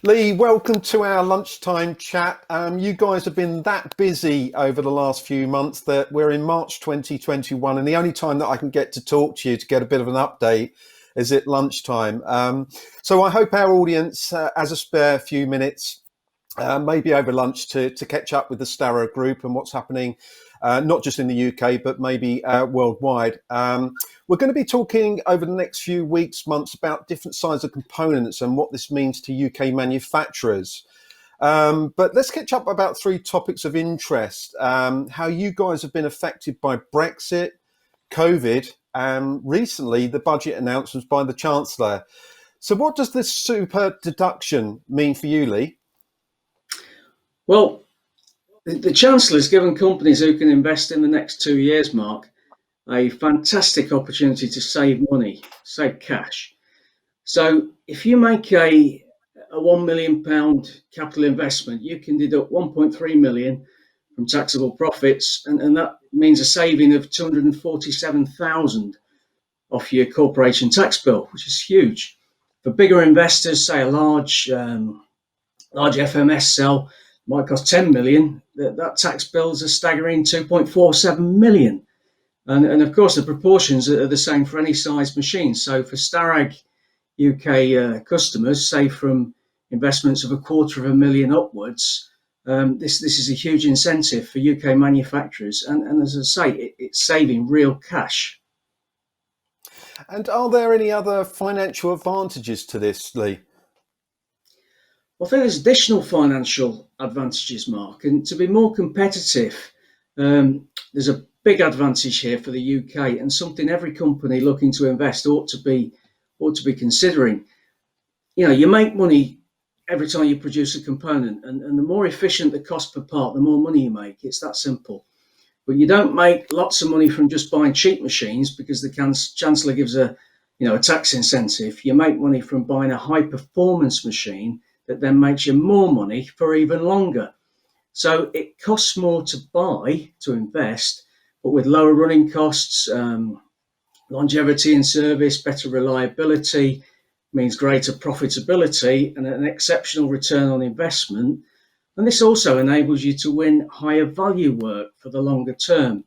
Lee, welcome to our lunchtime chat. You guys have been that busy over the last few months that we're in March 2021, and the only time that I can get to talk to you to get a bit of an update is at lunchtime. So I hope our audience has a spare few minutes, maybe over lunch, to catch up with the Starrag group and what's happening, not just in the UK, but maybe worldwide. We're going to be talking over the next few weeks, months, about different sizes of components and what this means to UK manufacturers. But let's catch up about three topics of interest. How you guys have been affected by Brexit, COVID, and recently the budget announcements by the Chancellor. So what does this super deduction mean for you, Lee? Well, the Chancellor's given companies who can invest in the next 2 years, Mark, a fantastic opportunity to save money, save cash. So if you make a £1 million capital investment, you can deduct 1.3 million from taxable profits, and that means a saving of 247,000 off your corporation tax bill, which is huge. For bigger investors, say a large FMS cell might cost 10 million, that tax bill is a staggering 2.47 million. And of course, the proportions are the same for any size machine. So for Starrag UK customers, say from investments of £250,000 upwards, this is a huge incentive for UK manufacturers. And as I say, it's saving real cash. And are there any other financial advantages to this, Lee? Well, I think there's additional financial advantages, Mark. And to be more competitive, there's a big advantage here for the UK, and something every company looking to invest ought to be considering. You make money every time you produce a component, and the more efficient the cost per part, the more money you make. It's that simple. But you don't make lots of money from just buying cheap machines because the Chancellor gives a tax incentive. You make money from buying a high performance machine that then makes you more money for even longer. So it costs more to buy, to invest, but with lower running costs, longevity in service, better reliability, means greater profitability and an exceptional return on investment. And this also enables you to win higher value work for the longer term.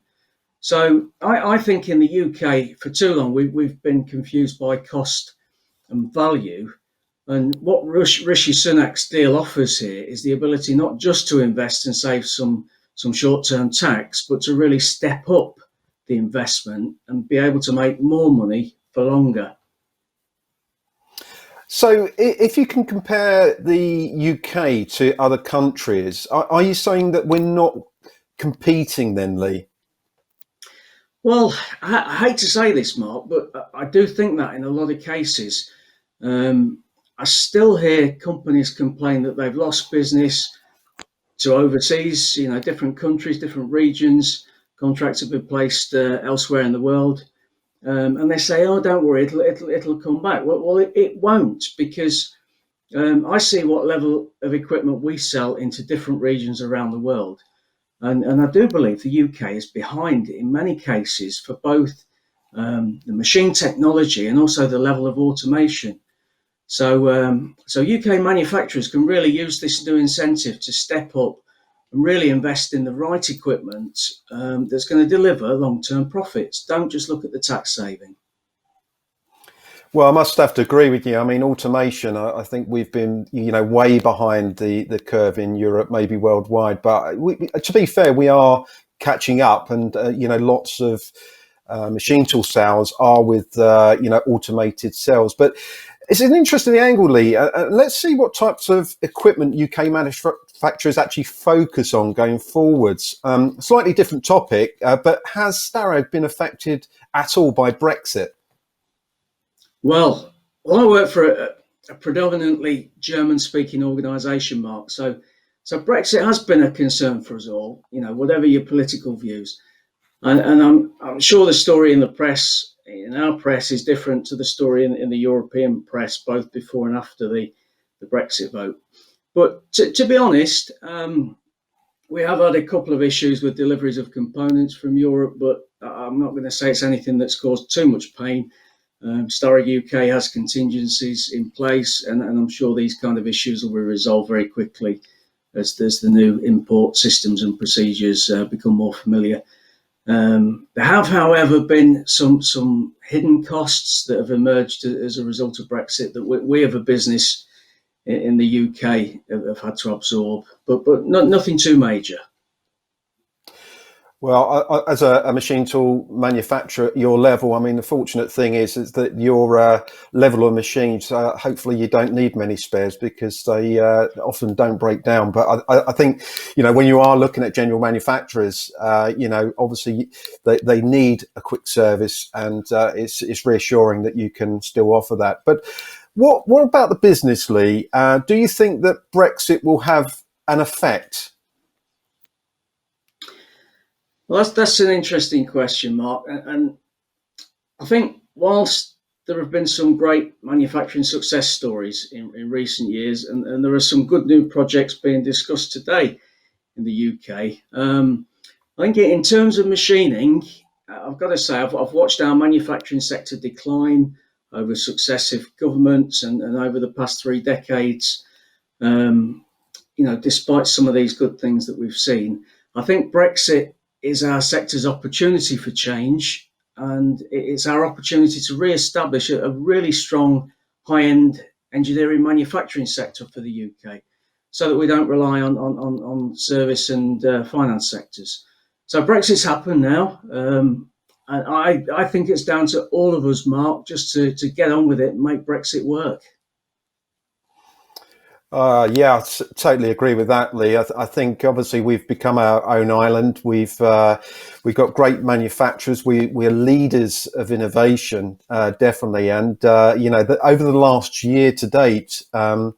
So I think in the UK for too long we've been confused by cost and value. And what Rishi Sunak's deal offers here is the ability not just to invest and save some short-term tax, but to really step up the investment and be able to make more money for longer. So if you can compare the UK to other countries, are you saying that we're not competing then, Lee? Well, I hate to say this, Mark, but I do think that in a lot of cases. I still hear companies complain that they've lost business to overseas, different countries, different regions. Contracts have been placed elsewhere in the world, and they say, "Oh, don't worry, it'll come back." Well, it won't, because I see what level of equipment we sell into different regions around the world, and I do believe the UK is behind in many cases for both the machine technology and also the level of automation. So UK manufacturers can really use this new incentive to step up and really invest in the right equipment that's going to deliver long-term profits. Don't just look at the tax saving. Well, I must have to agree with you. I mean, automation, I think we've been, way behind the curve in Europe, maybe worldwide. But to be fair, we are catching up, and, lots of machine tool sales are with, automated cells. But it's an interesting angle, Lee. Let's see what types of equipment UK manufacturers actually focus on going forwards. Slightly different topic, but has Starrag been affected at all by Brexit? Well, I work for a predominantly German-speaking organisation, Mark. So Brexit has been a concern for us all. Whatever your political views, and I'm sure the story in our press is different to the story in the European press, both before and after the Brexit vote. But to be honest, we have had a couple of issues with deliveries of components from Europe, but I'm not going to say it's anything that's caused too much pain. Starrag UK has contingencies in place, and I'm sure these kind of issues will be resolved very quickly as the new import systems and procedures become more familiar. There have, however, been some hidden costs that have emerged as a result of Brexit that we have a business in the UK have had to absorb, but nothing too major. Well, as a machine tool manufacturer at your level, I mean, the fortunate thing is that your level of machines, hopefully you don't need many spares because they often don't break down. But I think, when you are looking at general manufacturers, obviously they need a quick service, and it's reassuring that you can still offer that. But what about the business, Lee? Do you think that Brexit will have an effect? Well, that's an interesting question, Mark. And I think whilst there have been some great manufacturing success stories in recent years, and there are some good new projects being discussed today in the UK, I think in terms of machining, I've got to say, I've watched our manufacturing sector decline over successive governments and over the past 3 decades. Despite some of these good things that we've seen, I think Brexit is our sector's opportunity for change, and it's our opportunity to re-establish a really strong high-end engineering manufacturing sector for the UK, so that we don't rely on service and finance sectors. So Brexit's happened now, and I think it's down to all of us, Mark, just to get on with it and make Brexit work. Totally agree with that, Lee. I think obviously we've become our own island. We've got great manufacturers. We're leaders of innovation, definitely. And over the last year to date, our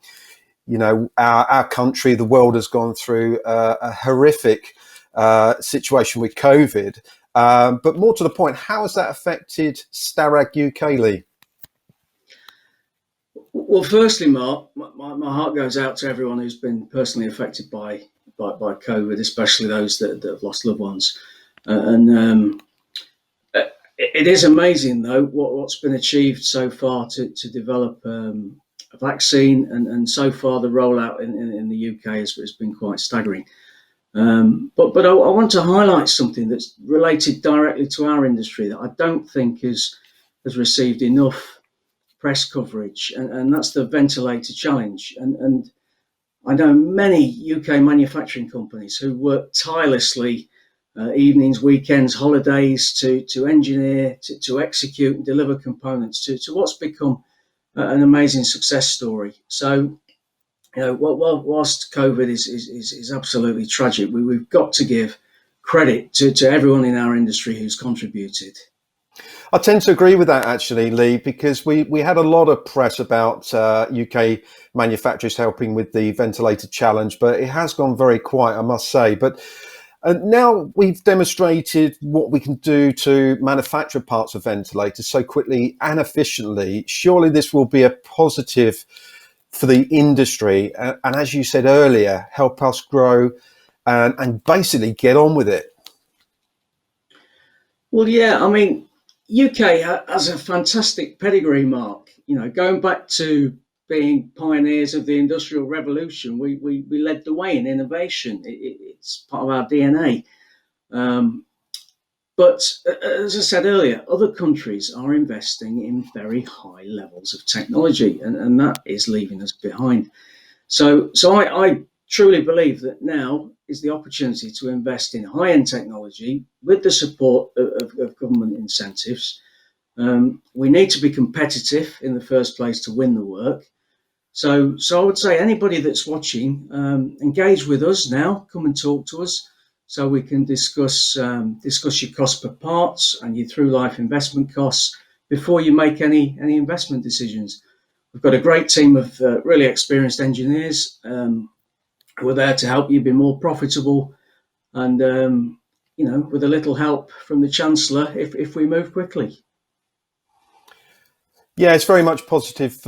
country, the world has gone through a horrific situation with COVID. But more to the point, how has that affected Starrag UK, Lee? Well, firstly, Mark, my heart goes out to everyone who's been personally affected by COVID, especially those that have lost loved ones. It is amazing, though, what's been achieved so far to develop a vaccine, and so far the rollout in the UK has been quite staggering. But I want to highlight something that's related directly to our industry that I don't think has received enough press coverage, and that's the ventilator challenge. And I know many UK manufacturing companies who work tirelessly, evenings, weekends, holidays, to engineer, to execute and deliver components to what's become an amazing success story. So, whilst COVID is absolutely tragic, we've got to give credit to everyone in our industry who's contributed. I tend to agree with that, actually, Lee, because we had a lot of press about UK manufacturers helping with the ventilator challenge, but it has gone very quiet, I must say. But now we've demonstrated what we can do to manufacture parts of ventilators so quickly and efficiently. Surely this will be a positive for the industry, and as you said earlier, help us grow and basically get on with it. Well, yeah, I mean, UK has a fantastic pedigree, Mark. Going back to being pioneers of the Industrial Revolution, we led the way in innovation. It's part of our DNA. But as I said earlier, other countries are investing in very high levels of technology, and that is leaving us behind. So I truly believe that now is the opportunity to invest in high-end technology with the support of government incentives. We need to be competitive in the first place to win the work. So I would say anybody that's watching, engage with us now. Come and talk to us so we can discuss your cost per parts and your through life investment costs before you make any investment decisions. We've got a great team of really experienced engineers who are there to help you be more profitable, and with a little help from the chancellor if we move quickly. Yeah, it's very much positive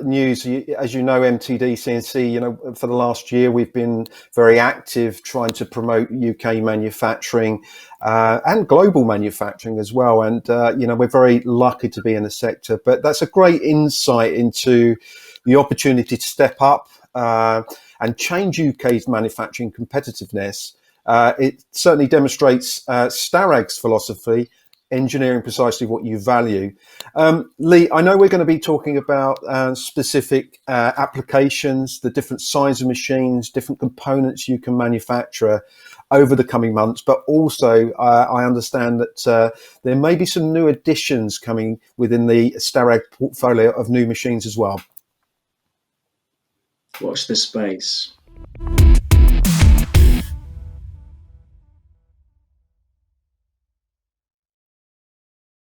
news. As you know, MTDCNC, for the last year, we've been very active trying to promote UK manufacturing and global manufacturing as well. And, we're very lucky to be in the sector. But that's a great insight into the opportunity to step up and change UK's manufacturing competitiveness. It certainly demonstrates Starrag's philosophy, engineering precisely what you value. Lee, I know we're going to be talking about specific applications, the different size of machines, different components you can manufacture over the coming months, but also I understand that there may be some new additions coming within the Starrag portfolio of new machines as well. Watch this space.